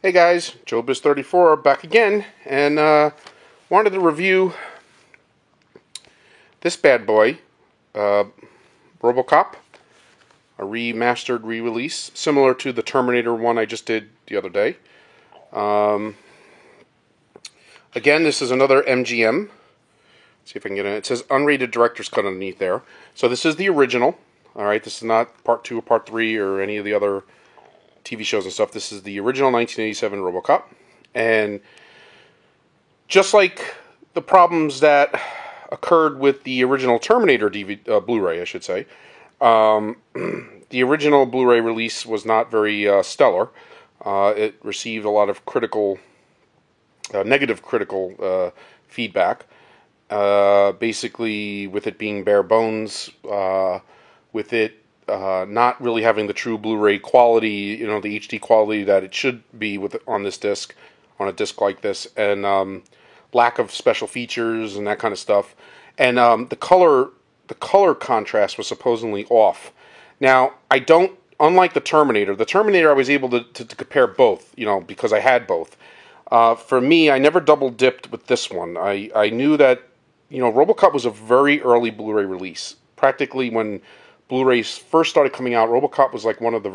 Hey guys, JoeBiz34 back again, and wanted to review this bad boy, RoboCop, a remastered re-release, similar to the Terminator one I just did the other day. Again, this is another MGM. Let's see if I can get it. It says unrated director's cut underneath there. So this is the original. All right, this is not part 2 or part 3 or any of the other TV shows and stuff. This is the original 1987 RoboCop, and just like the problems that occurred with the original Terminator Blu-ray, I should say, the original Blu-ray release was not very stellar. It received a lot of negative critical feedback. Basically, with it being bare bones, with it not really having the true Blu-ray quality, the HD quality that it should be on this disc, on a disc like this, and lack of special features and that kind of stuff. And the color contrast was supposedly off. Now, unlike the Terminator I was able to compare both, because I had both. For me, I never double dipped with this one. I knew that, RoboCop was a very early Blu-ray release. Practically when Blu-rays first started coming out, RoboCop was like one of the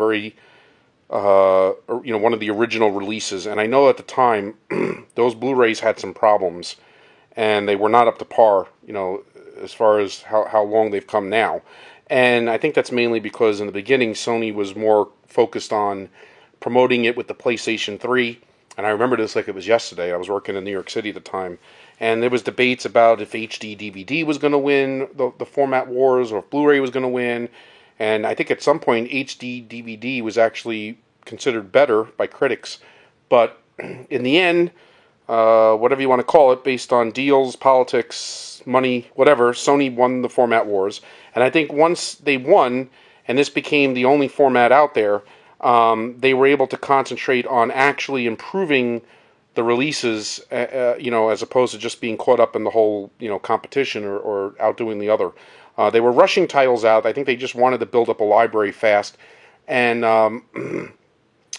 one of the original releases. And I know at the time, those Blu-rays had some problems, and they were not up to par, as far as how long they've come now. And I think that's mainly because in the beginning, Sony was more focused on promoting it with the PlayStation 3. And I remember this like it was yesterday. I was working in New York City at the time. And there was debates about if HD DVD was going to win the format wars or if Blu-ray was going to win. And I think at some point HD DVD was actually considered better by critics. But in the end, whatever you want to call it, based on deals, politics, money, whatever, Sony won the format wars. And I think once they won, and this became the only format out there, they were able to concentrate on actually improving the releases, as opposed to just being caught up in the whole, competition or outdoing the other. They were rushing titles out. I think they just wanted to build up a library fast. And, a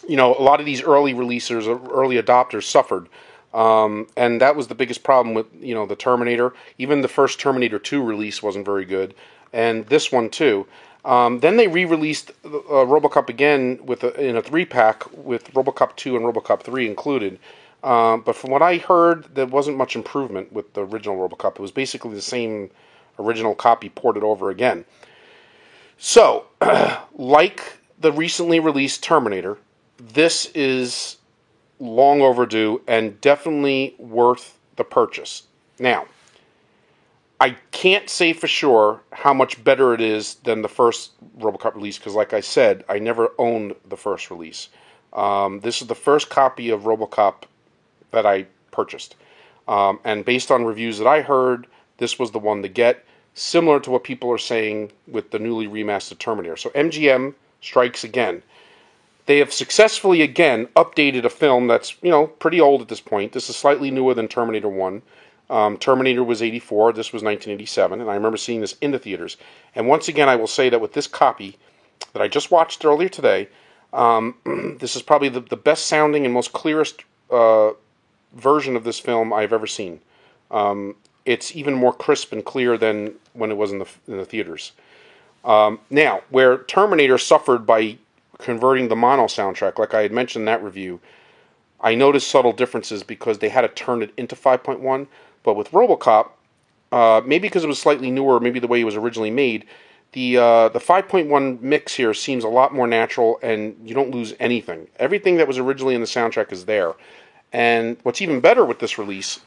lot of these early releasers, early adopters suffered. And that was the biggest problem with, the Terminator. Even the first Terminator 2 release wasn't very good. And this one, too. Then they re-released RoboCop again in a 3-pack with RoboCop 2 and RoboCop 3 included. But from what I heard, there wasn't much improvement with the original RoboCop. It was basically the same original copy ported over again. So, like the recently released Terminator, this is long overdue and definitely worth the purchase. Now, I can't say for sure how much better it is than the first RoboCop release, because like I said, I never owned the first release. This is the first copy of RoboCop that I purchased. And based on reviews that I heard, this was the one to get, similar to what people are saying with the newly remastered Terminator. So MGM strikes again. They have successfully, again, updated a film that's, pretty old at this point. This is slightly newer than Terminator 1. Terminator was 84, this was 1987, and I remember seeing this in the theaters. And once again, I will say that with this copy that I just watched earlier today, this is probably the best sounding and most clearest version of this film I've ever seen. It's even more crisp and clear than when it was in the theaters. Now, where Terminator suffered by converting the mono soundtrack, like I had mentioned in that review, I noticed subtle differences because they had to turn it into 5.1. But with RoboCop, maybe because it was slightly newer, maybe the way it was originally made, the 5.1 mix here seems a lot more natural, and you don't lose anything. Everything that was originally in the soundtrack is there. And what's even better with this release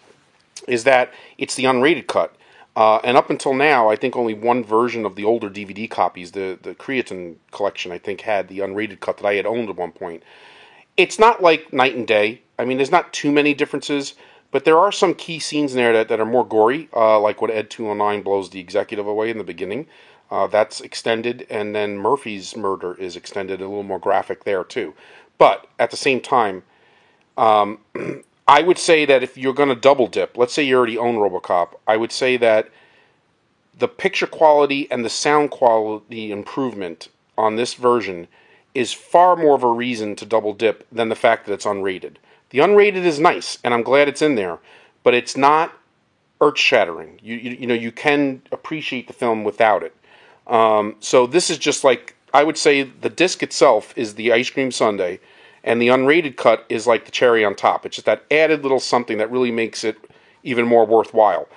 is that it's the unrated cut. And up until now, I think only one version of the older DVD copies, the Creatine collection, I think, had the unrated cut that I had owned at one point. It's not like night and day. I mean, there's not too many differences, but there are some key scenes in there that are more gory, like when Ed 209 blows the executive away in the beginning. That's extended, and then Murphy's murder is extended, a little more graphic there, too. But, at the same time, I would say that if you're going to double dip, let's say you already own RoboCop, I would say that the picture quality and the sound quality improvement on this version is far more of a reason to double dip than the fact that it's unrated. The unrated is nice, and I'm glad it's in there, but it's not earth-shattering. You can appreciate the film without it. So this is just like, I would say the disc itself is the ice cream sundae, and the unrated cut is like the cherry on top. It's just that added little something that really makes it even more worthwhile.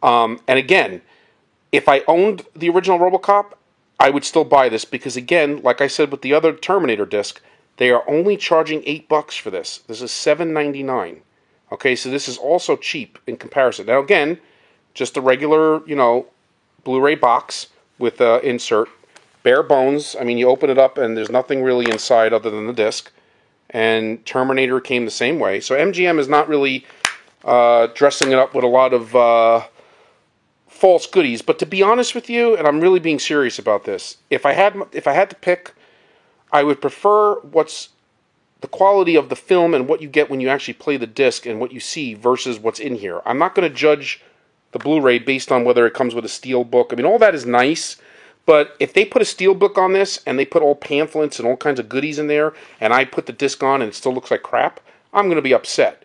And again, if I owned the original RoboCop, I would still buy this because, again, like I said with the other Terminator disc, they are only charging $8 for this. This is $7.99. Okay, so this is also cheap in comparison. Now, again, just a regular, Blu-ray box with insert, bare bones. I mean, you open it up and there's nothing really inside other than the disc. And Terminator came the same way. So MGM is not really dressing it up with a lot of false goodies. But to be honest with you, and I'm really being serious about this, if I had to pick, I would prefer what's the quality of the film and what you get when you actually play the disc and what you see versus what's in here. I'm not going to judge the Blu-ray based on whether it comes with a steel book. I mean, all that is nice, but if they put a steel book on this and they put all pamphlets and all kinds of goodies in there and I put the disc on and it still looks like crap, I'm going to be upset.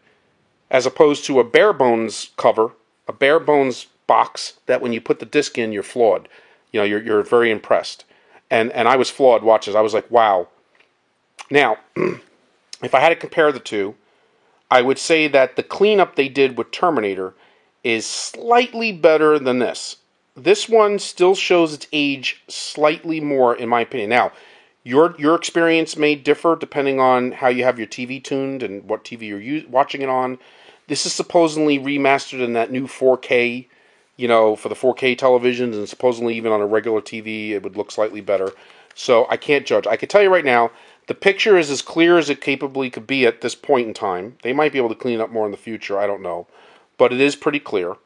As opposed to a bare bones cover, a bare bones box that when you put the disc in, you're flawed. You're very impressed. And I was flawed watching this. I was like, wow. Now, if I had to compare the two, I would say that the cleanup they did with Terminator is slightly better than this. This one still shows its age slightly more, in my opinion. Now, your experience may differ depending on how you have your TV tuned and what TV you're watching it on. This is supposedly remastered in that new 4K, for the 4K televisions, and supposedly even on a regular TV it would look slightly better. So I can't judge. I can tell you right now, the picture is as clear as it capably could be at this point in time. They might be able to clean up more in the future, I don't know. But it is pretty clear.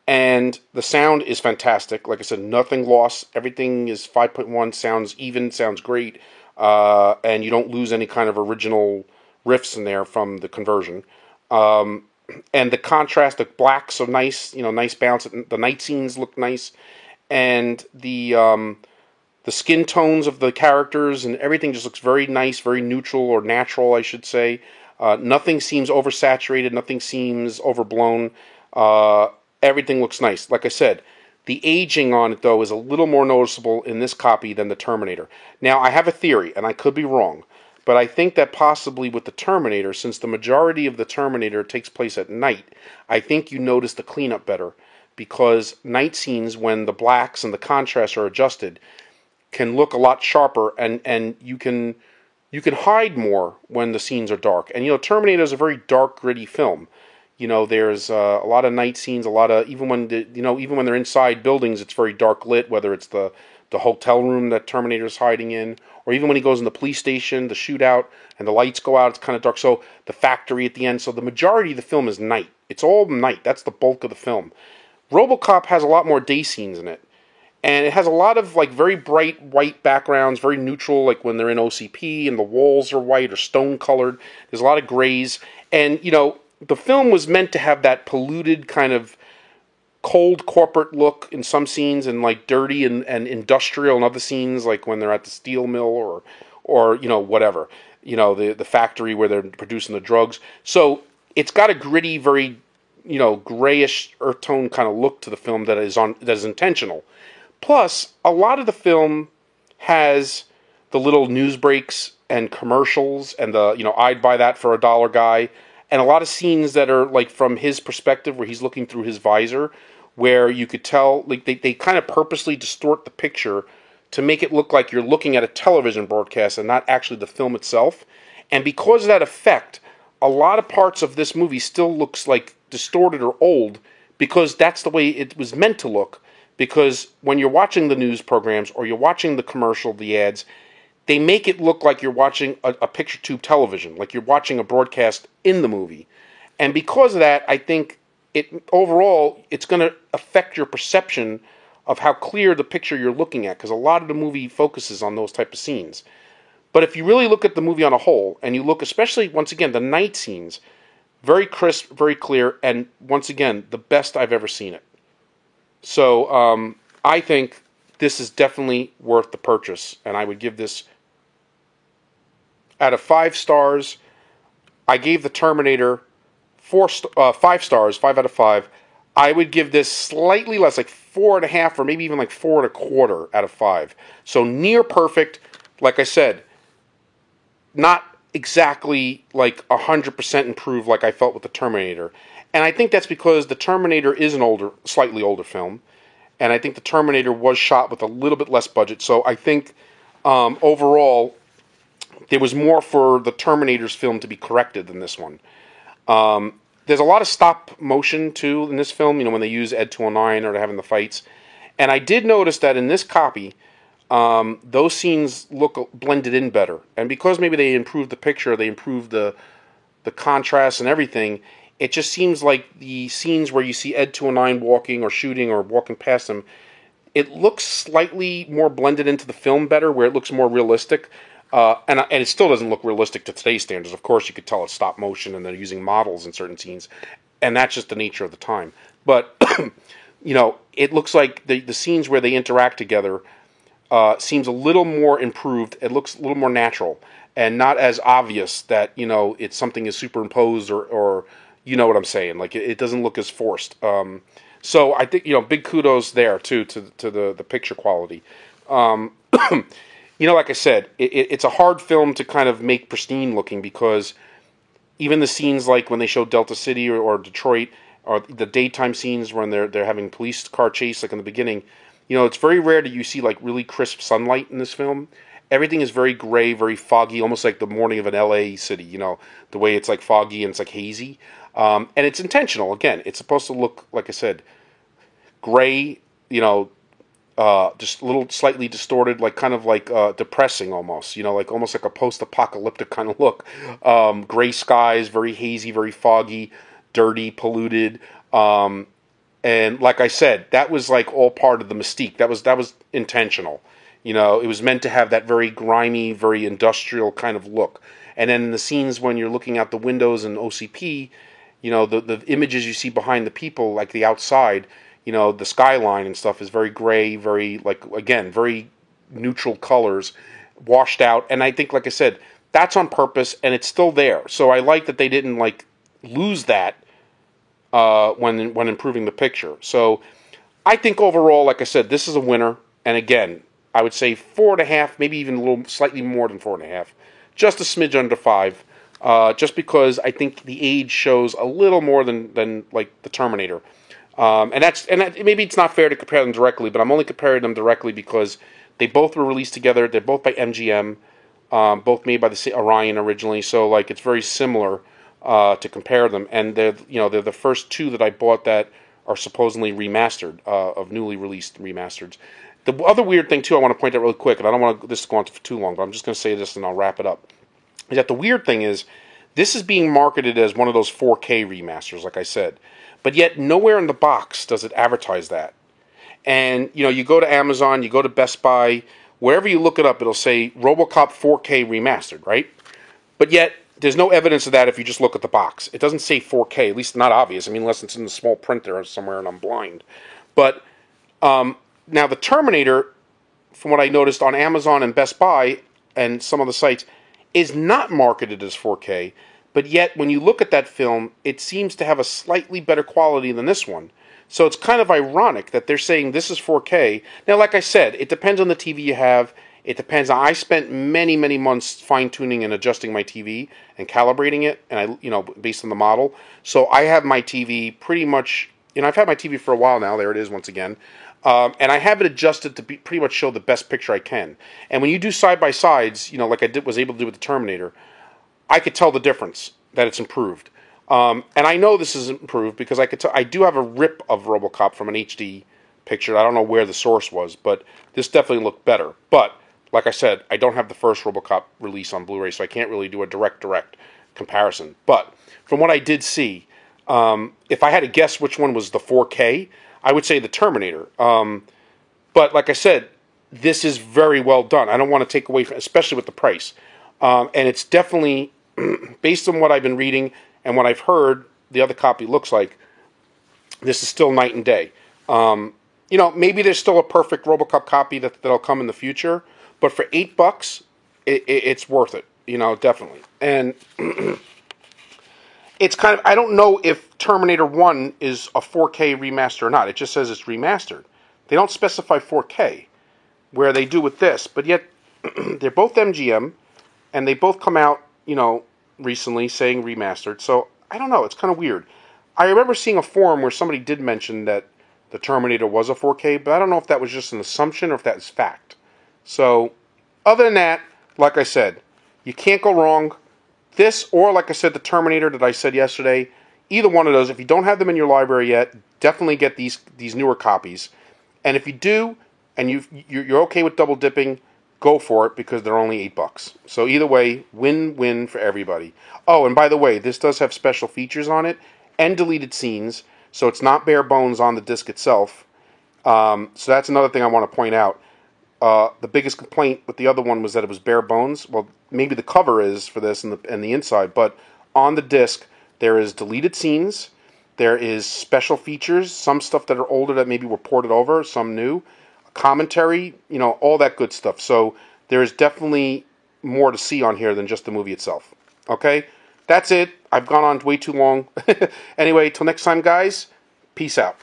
And the sound is fantastic. Like I said, nothing lost. Everything is 5.1, sounds even, sounds great. And you don't lose any kind of original riffs in there from the conversion. And the contrast, the blacks are nice, nice bounce. The night scenes look nice. And the skin tones of the characters and everything just looks very nice, very neutral or natural, I should say. Nothing seems oversaturated. Nothing seems overblown. Everything looks nice. Like I said, the aging on it, though, is a little more noticeable in this copy than the Terminator. Now, I have a theory, and I could be wrong, but I think that possibly with the Terminator, since the majority of the Terminator takes place at night, I think you notice the cleanup better, because night scenes, when the blacks and the contrasts are adjusted, can look a lot sharper, and you can hide more when the scenes are dark. And Terminator is a very dark, gritty film. There's a lot of night scenes, a lot of even when they're inside buildings, it's very dark lit. Whether it's the hotel room that Terminator's hiding in, or even when he goes in the police station, the shootout, and the lights go out, it's kind of dark. So the factory at the end. So the majority of the film is night. It's all night. That's the bulk of the film. RoboCop has a lot more day scenes in it. And it has a lot of very bright white backgrounds, very neutral, like when they're in OCP and the walls are white or stone colored. There's a lot of grays. And, the film was meant to have that polluted kind of cold corporate look in some scenes and dirty and industrial in other scenes, like when they're at the steel mill or whatever. The factory where they're producing the drugs. So it's got a gritty, very, grayish earth tone kind of look to the film that is intentional. Plus, a lot of the film has the little news breaks and commercials and the, I'd buy that for $1 guy. And a lot of scenes that are from his perspective where he's looking through his visor, where you could tell, they kind of purposely distort the picture to make it look like you're looking at a television broadcast and not actually the film itself. And because of that effect, a lot of parts of this movie still looks distorted or old because that's the way it was meant to look. Because when you're watching the news programs or you're watching the commercial, the ads, they make it look like you're watching a picture tube television, like you're watching a broadcast in the movie. And because of that, I think overall it's going to affect your perception of how clear the picture you're looking at, because a lot of the movie focuses on those type of scenes. But if you really look at the movie on a whole, and you look especially, once again, the night scenes, very crisp, very clear, and once again, the best I've ever seen it. So I think this is definitely worth the purchase, and I would give this out of 5 stars, I gave the Terminator 5 stars, 5 out of 5. I would give this slightly less, like 4.5, or maybe even like 4.25 out of 5. So near perfect. Like I said, not exactly like 100% improved like I felt with the Terminator. And I think that's because the Terminator is an slightly older film, and I think the Terminator was shot with a little bit less budget. So I think overall there was more for the Terminator's film to be corrected than this one. There's a lot of stop motion too in this film. When they use Ed 209 or they're having the fights, and I did notice that in this copy, those scenes look blended in better. And because maybe they improved the picture, they improved the contrast and everything. It just seems like the scenes where you see Ed 209 walking or shooting or walking past him, it looks slightly more blended into the film better, where it looks more realistic. And it still doesn't look realistic to today's standards. Of course, you could tell it's stop motion and they're using models in certain scenes, and that's just the nature of the time. But it looks like the scenes where they interact together seems a little more improved. It looks a little more natural and not as obvious that it's something is superimposed or you know what I'm saying. Like it doesn't look as forced. So I think big kudos there too to the picture quality. Like I said, it's a hard film to kind of make pristine looking, because even the scenes like when they show Delta City or Detroit, or the daytime scenes when they're having police car chase, like in the beginning, it's very rare that you see like really crisp sunlight in this film. Everything is very gray, very foggy, almost like the morning of an LA city, the way it's like foggy and it's like hazy. And it's intentional. Again, it's supposed to look, like I said, gray, just a little slightly distorted, like kind of like depressing almost, like almost like a post-apocalyptic kind of look. Gray skies, very hazy, very foggy, dirty, polluted. And like I said, that was like all part of the mystique. That was intentional. It was meant to have that very grimy, very industrial kind of look. And then in the scenes when you're looking out the windows in OCP, the images you see behind the people, like the outside, the skyline and stuff is very gray, very, like, again, very neutral colors, washed out. And I think, like I said, that's on purpose, and it's still there. So I like that they didn't, like, lose that when improving the picture. So I think overall, like I said, this is a winner. And again, I would say 4.5, maybe even a little slightly more than 4.5. Just a smidge under 5. Just because I think the age shows a little more than like the Terminator. Maybe it's not fair to compare them directly, but I'm only comparing them directly because they both were released together. They're both by MGM, both made by the Orion originally. So like it's very similar to compare them. And they're the first two that I bought that are supposedly remastered, of newly released remasters. The other weird thing too, I want to point out really quick, and I don't want this to go on for too long, but I'm just going to say this and I'll wrap it up. Is that the weird thing is, this is being marketed as one of those 4K remasters, like I said. But yet, nowhere in the box does it advertise that. And, you go to Amazon, you go to Best Buy, wherever you look it up, it'll say RoboCop 4K remastered, right? But yet, there's no evidence of that if you just look at the box. It doesn't say 4K, at least not obvious. I mean, unless it's in the small print there somewhere and I'm blind. But now the Terminator, from what I noticed on Amazon and Best Buy and some of the sites, is not marketed as 4K. But yet, when you look at that film, it seems to have a slightly better quality than this one. So it's kind of ironic that they're saying this is 4K. Now, like I said, it depends on the TV you have. It depends. I spent many, many months fine-tuning and adjusting my TV and calibrating it, and based on the model. So I have my TV pretty much. I've had my TV for a while now. There it is once again, and I have it adjusted to pretty much show the best picture I can. And when you do side by sides, like I was able to do with the Terminator, I could tell the difference, that it's improved. And I know this is improved because I could tell. I do have a rip of RoboCop from an HD picture. I don't know where the source was, but this definitely looked better. But like I said, I don't have the first RoboCop release on Blu-ray, so I can't really do a direct comparison. But from what I did see, if I had to guess which one was the 4K, I would say the Terminator. But like I said, this is very well done. I don't want to take away from, especially with the price. And it's definitely, based on what I've been reading and what I've heard, the other copy looks like, this is still night and day. Maybe there's still a perfect RoboCop copy that'll come in the future, but for $8, it's worth it. Definitely. And it's kind of, I don't know if Terminator 1 is a 4K remaster or not. It just says it's remastered. They don't specify 4K, where they do with this, but yet they're both MGM, and they both come out, recently saying remastered. So I don't know. It's kind of weird. I remember seeing a forum where somebody did mention that the Terminator was a 4K, but I don't know if that was just an assumption or if that is fact. So, other than that, like I said, you can't go wrong. This, or like I said, the Terminator that I said yesterday, either one of those, if you don't have them in your library yet, definitely get these newer copies. And if you do, and you're okay with double dipping, go for it because they're only $8. So either way, win-win for everybody. Oh, and by the way, this does have special features on it and deleted scenes, so it's not bare bones on the disc itself. So that's another thing I want to point out. The biggest complaint with the other one was that it was bare bones. Well, maybe the cover is for this and the inside, but on the disc there is deleted scenes, there is special features, some stuff that are older that maybe were ported over, some new, commentary, all that good stuff. So there is definitely more to see on here than just the movie itself. Okay? That's it. I've gone on way too long. Anyway, till next time, guys, peace out.